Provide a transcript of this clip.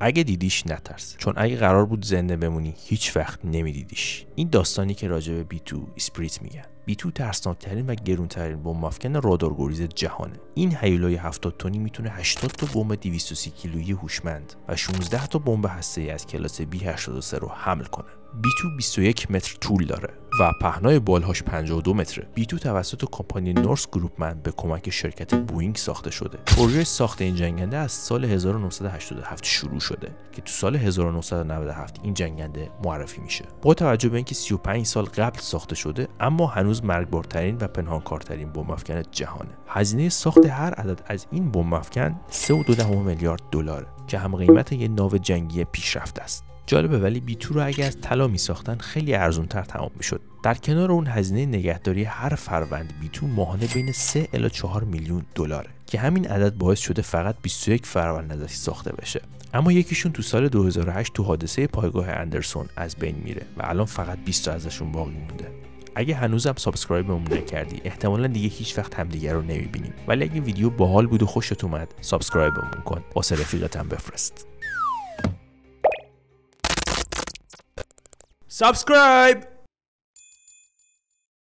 اگه دیدیش نترس، چون اگه قرار بود زنده بمونی هیچ وقت نمیدیدیش. این داستانی که راجع به B2 اسپریت میگن. B2 ترسناکترین و گرونترین بمب افکن رادارگریز جهانه. این هیولای 70 تنی میتونه 80 تا بمب 230 کیلویی هوشمند و 16 تا بمب هسته‌ای از کلاس B83 رو حمل کنه. B2 21 متر طول داره و پهنای بالهاش 52 متره. B2 توسط کمپانی نورس گروپمن به کمک شرکت بوئینگ ساخته شده. پروژه ساخت این جنگنده از سال 1987 شروع شده که تو سال 1997 این جنگنده معرفی میشه. با توجه به اینکه 35 سال قبل ساخته شده، اما هنوز مرگبارترین و پنهانکارترین بمب افکن جهانه. هزینه ساخت هر عدد از این بمب افکن 3.2 میلیارد دلاره که هم قیمت یک ناو جنگی پیشرفته است. جالبه، ولی B2 رو اگه از طلا می ساختن خیلی ارزونتر تمام میشد. در کنار اون هزینه نگهداری هر فروند B2 ماهانه بین 3 الی 4 میلیون دلاره که همین عدد باعث شده فقط 21 فروند ازش ساخته بشه. اما یکیشون تو سال 2008 تو حادثه پایگاه اندرسون از بین میره و الان فقط 20 تا ازشون باقی مونده. اگه هنوزم سابسکرایبمون نکردی، احتمالاً دیگه هیچ وقت همدیگه رو نمیبینیم. ولی اگه ویدیو باحال بود و خوشت اومد، سابسکرایبمون کن. واسه رفیقت هم بفرست. Subscribe!